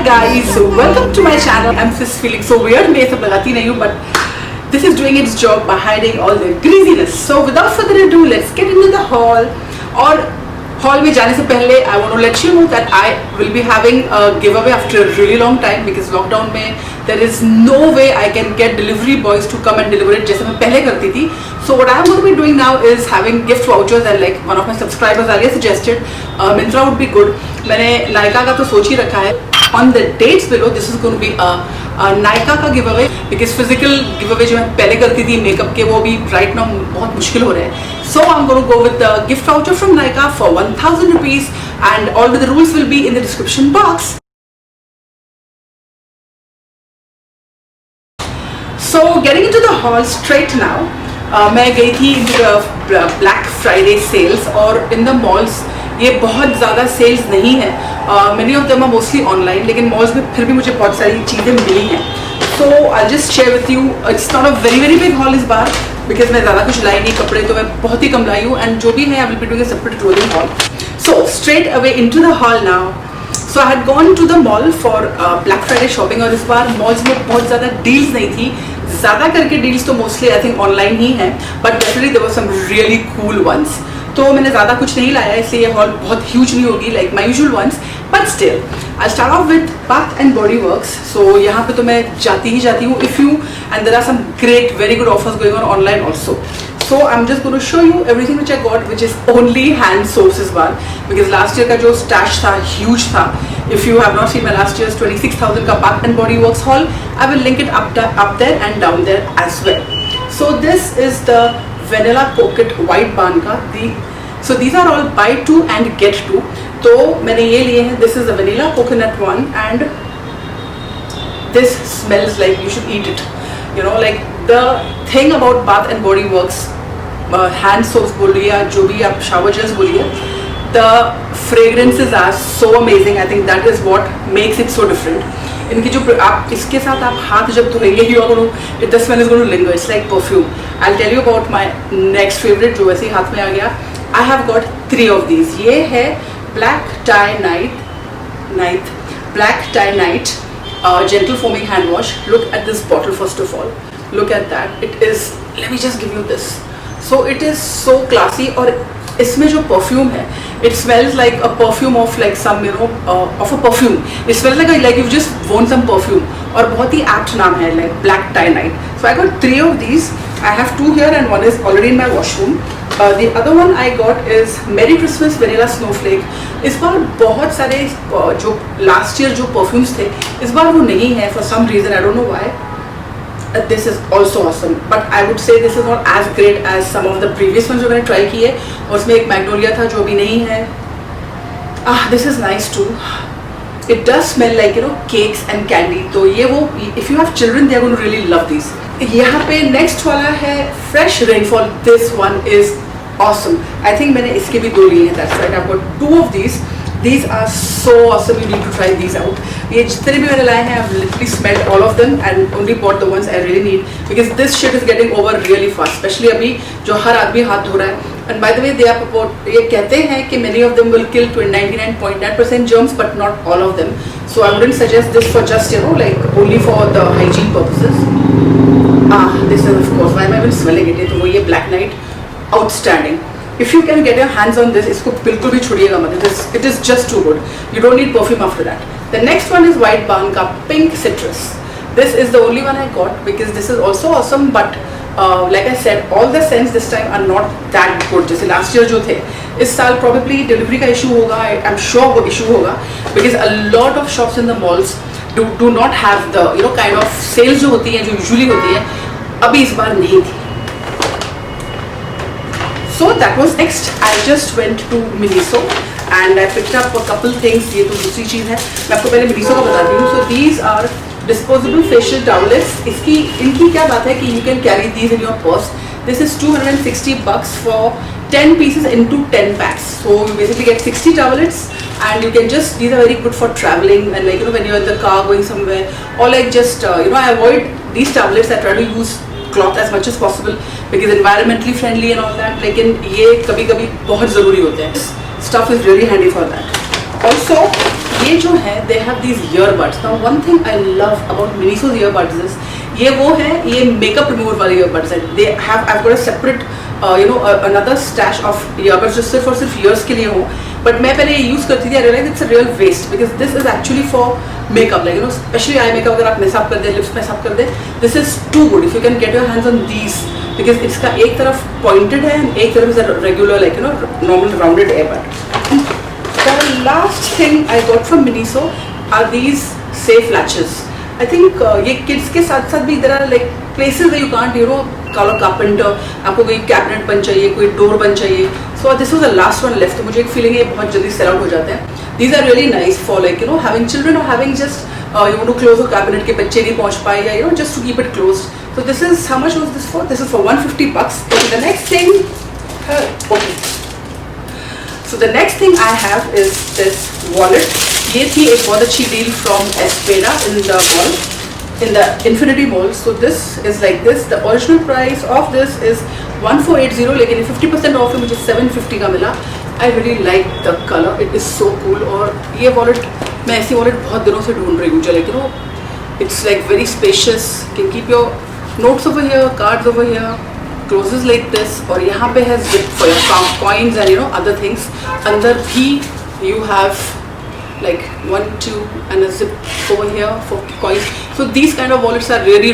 guys, welcome to my channel. I'm just feeling so weird. मैं ये सब लगाती नहीं हूँ, but this is doing its job by hiding all the greasiness. So without further ado, let's get into the haul. और haul में जाने से पहले I want to let you know that I will be having a giveaway after a really long time because lockdown में there is no way I can get delivery boys to come and deliver it जैसे मैं पहले करती थी. So what I'm going to be doing now is having gift vouchers and like one of my subscribers earlier suggested Myntra would be good. मैंने Nykaa का तो सोच ही रखा है. On the dates below, this is going to be a Nykaa का giveaway because physical giveaway जो मैं पहले करती थी मेकअप के वो भी right now बहुत मुश्किल हो रहे हैं. So I'm going to go with the gift voucher from Nykaa for 1000 rupees and all the rules will be in the description box. So getting into the haul straight now. मैं गई थी Black Friday sales और in the malls ये बहुत ज़्यादा sales नहीं है. Many of them are mostly online, लेकिन malls में फिर भी मुझे बहुत सारी चीज़ें मिली हैं. So I'll just share with you. It's not a very big haul इस बार because मैं ज़्यादा कुछ लाई नहीं. कपड़े तो मैं बहुत ही कम लाई हूँ and जो भी है I will be doing a separate rolling haul. So straight away into the haul now. So I had gone to the mall for Black Friday shopping और इस बार malls में बहुत ज़्यादा deals नहीं थी. ज़्यादा करके deals तो mostly I think online ही हैं, but definitely there were some really cool ones. तो मैंने ज़्यादा कुछ नहीं लाया इसलिए ये हॉल बहुत ह्यूज नहीं होगी like my usual ones, but still I'll start off with Bath and Body Works. So यहाँ पे तो मैं जाती ही जाती हूँ if you and there are some great very good offers going on online also. So I'm just going to show you everything which I got which is only hand sourced इस बार because last year का जो stash था huge था. If you have not seen my last year's 26,000 का Bath and Body Works haul, I will link it up there and down there as well. So this is the Vanilla Coconut White Barn का. So these are all buy two and get two. तो मैंने ये लिए हैं. This is the Vanilla Coconut one and this smells like you should eat it. You know, like the thing about Bath and Body Works, hand soaps बोलिए या जो भी आप shower gels बोलिए, the fragrances are so amazing. I think that is what makes it so different. इनकी जो आप इसके साथ आप हाथ जब धोएंगे you are going to, the smell is going to linger. It's like perfume. I'll tell you about my next favorite जो वैसे ही हाथ में आ गया. I have got 3 of these. ये है Black Tie Night Black Tie Night Gentle Foaming Hand Wash. Look at this bottle first of all. Look at that. It is, let me just give you this. So it is so classy और इसमें जो perfume है, it smells like a perfume of like some of a perfume. It smells like you've just worn some perfume. और बहुत ही apt नाम है like Black Tie Night. So I got 3 of these. I have 2 here and one is already in my washroom. The other one I got is Merry Christmas Vanilla Snowflake. इस बार बहुत सारे जो last year जो perfumes थे इस बार वो नहीं है for some reason. I don't know why. This is also awesome, but I would say this is not as great as some of the previous ones जो मैंने try किए. और उसमें एक Magnolia था जो अभी नहीं है. This is nice too. It does smell like cakes and candy. तो ये वो if you have children they are going to really love these. यहाँ पे next वाला है Fresh Rainfall. This one is awesome. I think मैंने इसके भी 2 लिए हैं. That's right. I've got 2 of these. These are so awesome. You need to try these out. ये जितने भी मैंने लाए हैं I've literally smelled all of them and only bought the ones I really need because this shit is getting over really fast. Especially अभी जो हर आदमी हाथ धो रहा है. And by the way they are ये कहते हैं कि many of them will kill 99.9% germs but not all of them. So I wouldn't suggest this for just like only for the hygiene purposes. This is of course why am I even smelling it? तो वो ये Black Night outstanding. If you can get your hands on this, इसको बिल्कुल भी छोड़िएगा मत. It is just too good. You don't need perfume after that. The next one is White Barn का Pink Citrus. This is the only one I got because this is also awesome. But like I said, all the scents this time are not that good. जैसे last year जो थे, इस साल probably delivery का issue होगा. I'm sure वो issue होगा because a lot of shops in the malls do not have the kind of sales जो होती हैं जो usually होती है अभी इस बार नहीं थी. So that was next. I just went to Miniso and I picked up a couple things. ये तो दूसरी चीज़ है. मैं आपको पहले Miniso का बताती हूँ. So these are disposable facial towels. इनकी क्या बात है कि you can carry these in your purse. This is $260 for 10 pieces into 10 packs. So you basically get 60 towelettes and you can just, these are very good for traveling and like when you're in the car going somewhere or like just I avoid these towelettes. I try to use cloth as much as possible because environmentally friendly and all that. लेकिन ये कभी-कभी बहुत ज़रूरी होते हैं. Stuff is really handy for that. Also, ये जो है they have these earbuds. Now one thing I love about Miniso's earbuds is ये वो है, ये makeup remover वाले earbuds हैं. They have, I've got a separate another stash of earbuds जो सिर्फ और सिर्फ ears के लिए हो. But मैं पहले ये use करती थी. I realized it's a real waste because this is actually for makeup, like especially eye makeup. अगर आप mess up कर दे, lips mess up कर दे, this is too good if you can get your hands on these because इसका एक तरफ pointed है and एक तरफ is a regular like normal rounded earbud. The last thing I got from Miniso are these safe latches. I think ये kids के साथ साथ भी there are like places where you can't call a carpenter. आपको कोई cabinet बन चाहिए, कोई door बन चाहिए. So this was the last one left. तो मुझे एक feeling है ये बहुत जल्दी sell out हो जाते हैं. These are really nice for like having children or having just you want to close a cabinet के बच्चे नहीं पहुँच पाए या just to keep it closed. So this is, how much was this for? This is for $150. Okay, the next thing, okay. So the next thing I have is this wallet. ये थी एक बहुत अच्छी deal from Espera in the mall, in the Infinity Mall. So this is like this. The original price of this is 1480, लेकिन 50% off में मुझे 750 का मिला. I really like the color. It is so cool. और ये wallet, मैं ऐसी wallet बहुत दिनों से ढूंढ रही हूँ. चलो it's like very spacious. You can keep your notes over here, cards over here. Closes like this और यहाँ पे है zip for your coins and other things. अंदर भी you have like 1, 2 and a zip over here for coins. So these kind of wallets are really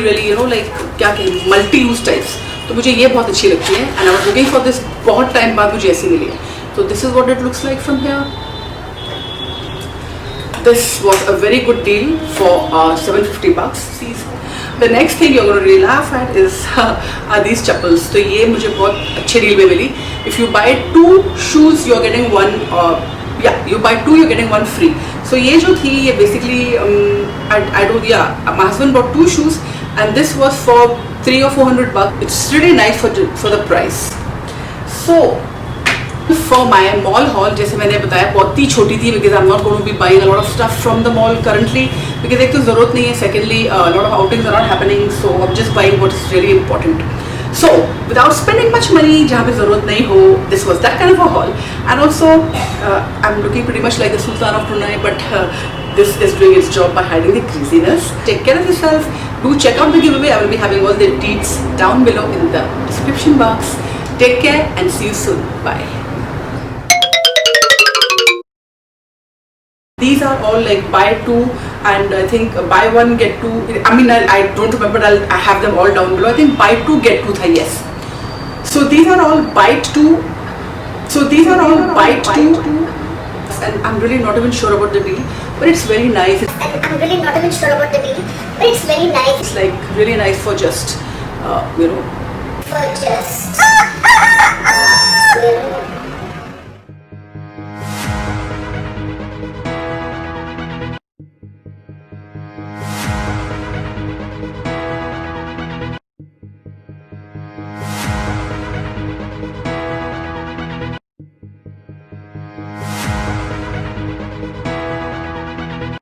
like क्या कहें multi-use types. तो मुझे ये बहुत अच्छी लगती है and I was looking for this बहुत time बाद मुझे ऐसी मिली है. So this is what it looks like from here. This was a very good deal for $750. See. The next thing you're going to really laugh at is are these chappals. तो ये मुझे बहुत अच्छे deal में मिली. If you buy 2 shoes, you're getting one. You buy 2, you're getting 1 free. So ये जो थी ये basically I told my husband bought 2 shoes and this was for $300 or $400. It's really nice for the price. So for my mall haul, जैसे मैंने बताया बहुत ही छोटी थी because I'm not going to be buying a lot of stuff from the mall currently because एक तो ज़रूरत नहीं है, secondly a lot of outings are not happening, so I'm just buying what is really important. So without spending much money जहाँ पे ज़रूरत नहीं हो, this was that kind of a haul. And also I'm looking pretty much like the Sultan of Brunei, but this is doing its job by hiding the greasiness. Take care of yourself. Do check out the giveaway. I will be having all the deets down below in the description box. Take care and see you soon. Bye. These are all like buy 2 and I think buy 1 get 2. I mean I don't remember. I have them all down below. I think buy 2 get 2 tha, yes. So these are all buy 2. So these are all buy 2. And I'm really not even sure about the deal, but it's very nice. I'm really not even sure about the deal, but it's very nice. It's like really nice for just for just